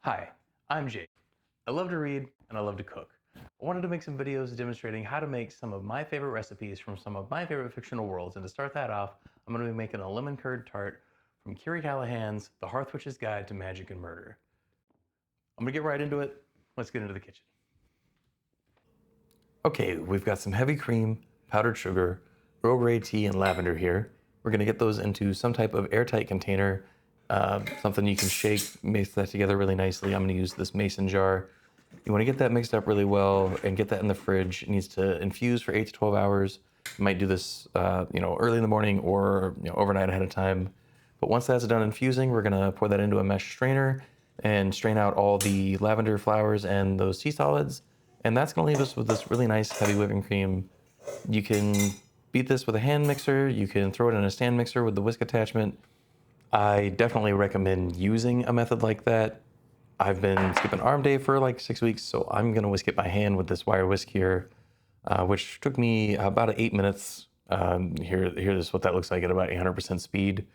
Hi, I'm Jake. I love to read and I love to cook. I wanted to make some videos demonstrating how to make some of my favorite recipes from some of my favorite fictional worlds, and to start that off, I'm going to be making a lemon curd tart from Kiri Callahan's The Hearth Witch's Guide to Magic and Murder. I'm going to get right into it. Let's get into the kitchen. Okay, we've got some heavy cream, powdered sugar, Earl Grey tea, and lavender here. We're going to get those into some type of airtight container, something you can shake, mix that together really nicely. I'm going to use this mason jar. You want to get that mixed up really well and get that in the fridge. It needs to infuse for 8 to 12 hours. You might do this, early in the morning or overnight ahead of time. But once that's done infusing, we're going to pour that into a mesh strainer and strain out all the lavender flowers and those tea solids. And that's going to leave us with this really nice heavy whipping cream. You can beat this with a hand mixer. You can throw it in a stand mixer with the whisk attachment. I definitely recommend using a method like that. I've been skipping arm day for like 6 weeks, so I'm gonna whisk it by hand with this wire whisk here, which took me about 8 minutes. Here is what that looks like at about 800% speed.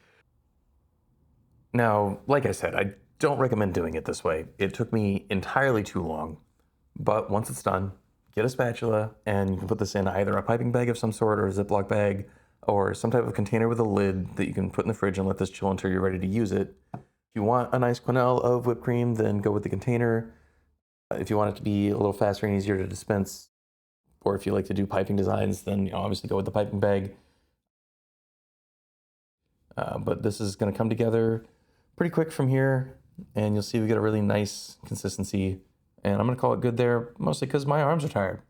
Now, like I said, I don't recommend doing it this way. It took me entirely too long, but once it's done, get a spatula and you can put this in either a piping bag of some sort or a Ziploc bag or some type of container with a lid that you can put in the fridge and let this chill until you're ready to use it. If you want a nice quenelle of whipped cream, then go with the container. If you want it to be a little faster and easier to dispense, or if you like to do piping designs, then obviously go with the piping bag. But this is going to come together pretty quick from here, and you'll see we get a really nice consistency. And I'm going to call it good there, mostly because my arms are tired.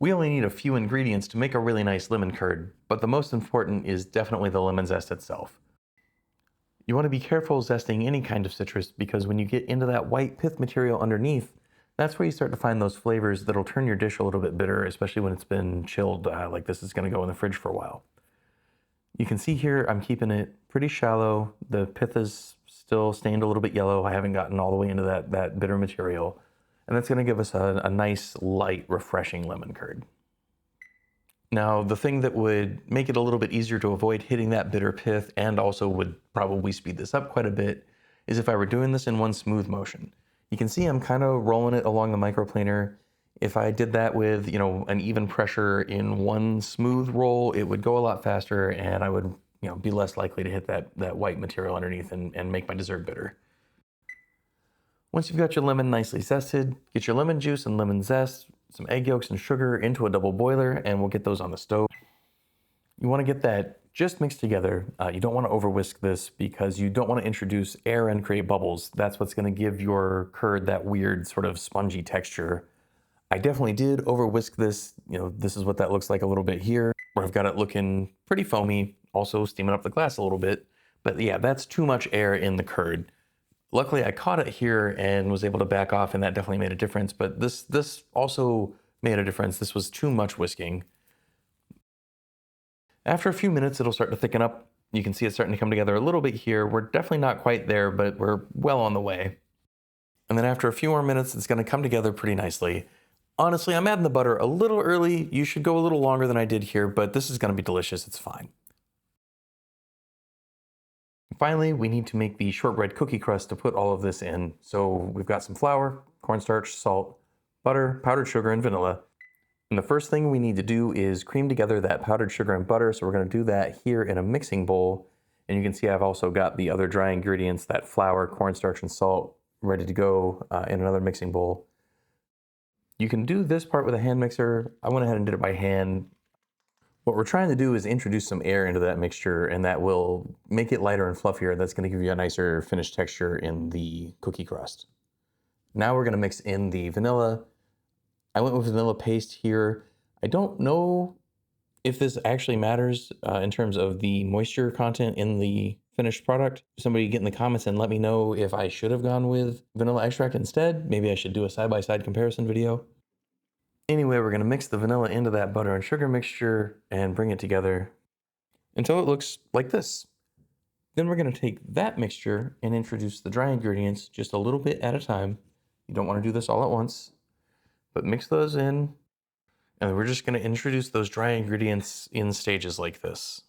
We only need a few ingredients to make a really nice lemon curd, but the most important is definitely the lemon zest itself. You want to be careful zesting any kind of citrus because when you get into that white pith material underneath, that's where you start to find those flavors that'll turn your dish a little bit bitter, especially when it's been chilled, like this is going to go in the fridge for a while. You can see here I'm keeping it pretty shallow. The pith is still stained a little bit yellow. I haven't gotten all the way into that bitter material. And that's going to give us a nice, light, refreshing lemon curd. Now, the thing that would make it a little bit easier to avoid hitting that bitter pith and also would probably speed this up quite a bit is if I were doing this in one smooth motion. You can see I'm kind of rolling it along the microplaner. If I did that with, an even pressure in one smooth roll, it would go a lot faster and I would, be less likely to hit that white material underneath and make my dessert bitter. Once you've got your lemon nicely zested, get your lemon juice and lemon zest, some egg yolks and sugar into a double boiler, and we'll get those on the stove. You want to get that just mixed together. You don't want to over whisk this because you don't want to introduce air and create bubbles. That's what's going to give your curd that weird sort of spongy texture. I definitely did over whisk this. This is what that looks like a little bit here, where I've got it looking pretty foamy, also steaming up the glass a little bit. But yeah, that's too much air in the curd. Luckily, I caught it here and was able to back off, and that definitely made a difference. But this also made a difference. This was too much whisking. After a few minutes, it'll start to thicken up. You can see it starting to come together a little bit here. We're definitely not quite there, but we're well on the way. And then after a few more minutes, it's going to come together pretty nicely. Honestly, I'm adding the butter a little early. You should go a little longer than I did here, but this is going to be delicious. It's fine. Finally, we need to make the shortbread cookie crust to put all of this in. So we've got some flour, cornstarch, salt, butter, powdered sugar, and vanilla. And the first thing we need to do is cream together that powdered sugar and butter. So we're going to do that here in a mixing bowl. And you can see I've also got the other dry ingredients, that flour, cornstarch, and salt, ready to go in another mixing bowl. You can do this part with a hand mixer. I went ahead and did it by hand. What we're trying to do is introduce some air into that mixture, and that will make it lighter and fluffier. That's going to give you a nicer finished texture in the cookie crust. Now we're going to mix in the vanilla. I went with vanilla paste here. I don't know if this actually matters in terms of the moisture content in the finished product. Somebody get in the comments and let me know if I should have gone with vanilla extract instead. Maybe I should do a side-by-side comparison video. Anyway, we're going to mix the vanilla into that butter and sugar mixture and bring it together until it looks like this. Then we're going to take that mixture and introduce the dry ingredients just a little bit at a time. You don't want to do this all at once, but mix those in. And we're just going to introduce those dry ingredients in stages like this.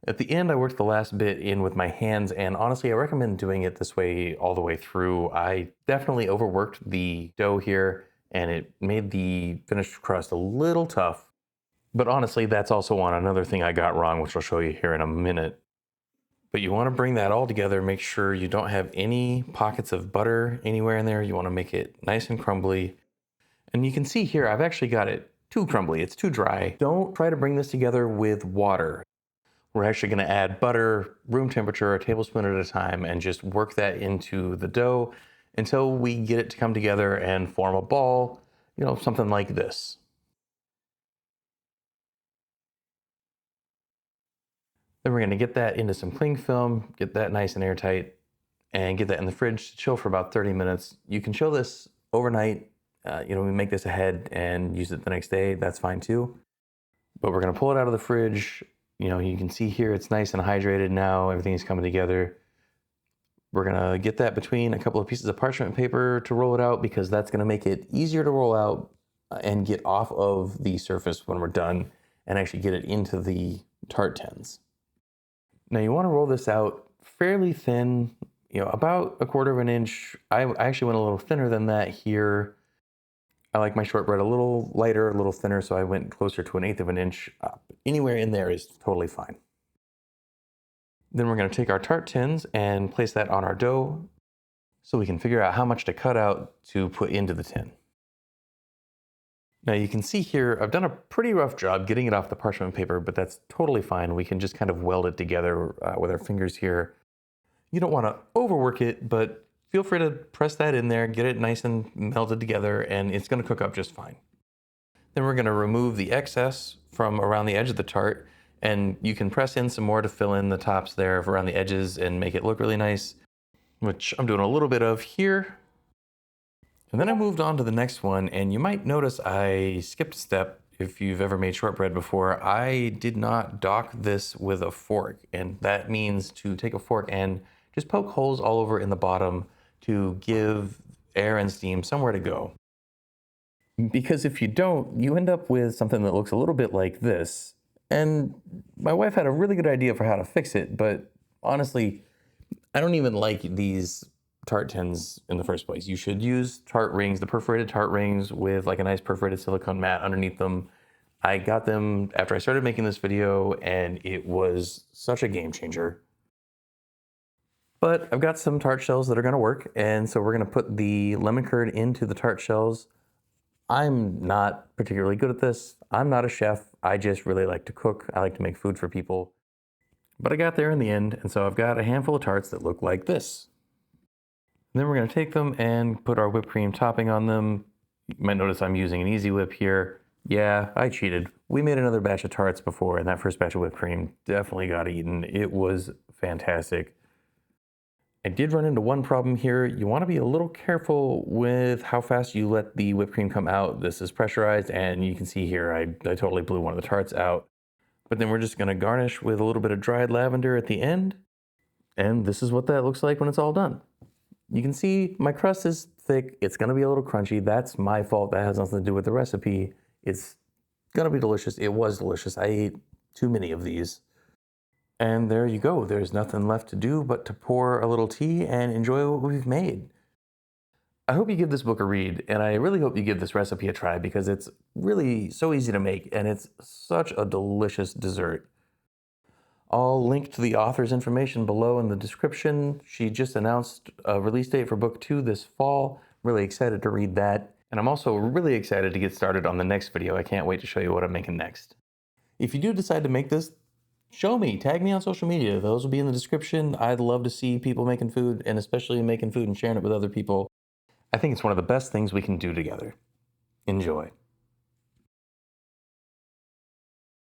At the end, I worked the last bit in with my hands, and honestly, I recommend doing it this way all the way through. I definitely overworked the dough here, and it made the finished crust a little tough. But honestly, that's also on another thing I got wrong, which I'll show you here in a minute. But you want to bring that all together, make sure you don't have any pockets of butter anywhere in there. You want to make it nice and crumbly. And you can see here, I've actually got it too crumbly, it's too dry. Don't try to bring this together with water. We're actually going to add butter, room temperature, a tablespoon at a time, and just work that into the dough until we get it to come together and form a ball, something like this. Then we're going to get that into some cling film, get that nice and airtight, and get that in the fridge to chill for about 30 minutes. You can chill this overnight. We make this ahead and use it the next day. That's fine too. But we're going to pull it out of the fridge. You can see here it's nice and hydrated now. Everything's coming together. We're going to get that between a couple of pieces of parchment paper to roll it out, because that's going to make it easier to roll out and get off of the surface when we're done and actually get it into the tart tins. Now you want to roll this out fairly thin, about 1/4 of an inch. I actually went a little thinner than that here. I like my shortbread a little lighter, a little thinner, so I went closer to 1/8 of an inch. Anywhere in there is totally fine. Then we're going to take our tart tins and place that on our dough so we can figure out how much to cut out to put into the tin. Now you can see here, I've done a pretty rough job getting it off the parchment paper, but that's totally fine. We can just kind of weld it together with our fingers here. You don't want to overwork it, but feel free to press that in there, get it nice and melted together, and it's going to cook up just fine. Then we're going to remove the excess from around the edge of the tart, and you can press in some more to fill in the tops there around the edges and make it look really nice, which I'm doing a little bit of here. And then I moved on to the next one, and you might notice I skipped a step. If you've ever made shortbread before, I did not dock this with a fork, and that means to take a fork and just poke holes all over in the bottom to give air and steam somewhere to go. Because if you don't, you end up with something that looks a little bit like this. And my wife had a really good idea for how to fix it, but honestly, I don't even like these tart tins in the first place. You should use tart rings, the perforated tart rings with like a nice perforated silicone mat underneath them. I got them after I started making this video, and it was such a game changer. But I've got some tart shells that are going to work, and so we're going to put the lemon curd into the tart shells. I'm not particularly good at this. I'm not a chef. I just really like to cook. I like to make food for people. But I got there in the end, and so I've got a handful of tarts that look like this. And then we're going to take them and put our whipped cream topping on them. You might notice I'm using an Easy Whip here. Yeah, I cheated. We made another batch of tarts before, and that first batch of whipped cream definitely got eaten. It was fantastic. I did run into one problem here. You want to be a little careful with how fast you let the whipped cream come out. This is pressurized, and you can see here I totally blew one of the tarts out. But then we're just going to garnish with a little bit of dried lavender at the end. And this is what that looks like when it's all done. You can see my crust is thick. It's going to be a little crunchy. That's my fault. That has nothing to do with the recipe. It's going to be delicious. It was delicious. I ate too many of these. And there you go. There's nothing left to do but to pour a little tea and enjoy what we've made. I hope you give this book a read, and I really hope you give this recipe a try, because it's really so easy to make, and it's such a delicious dessert. I'll link to the author's information below in the description. She just announced a release date for book 2 this fall. Really excited to read that. And I'm also really excited to get started on the next video. I can't wait to show you what I'm making next. If you do decide to make this, show me, tag me on social media. Those will be in the description. I'd love to see people making food, and especially making food and sharing it with other people. I think it's one of the best things we can do together. Enjoy.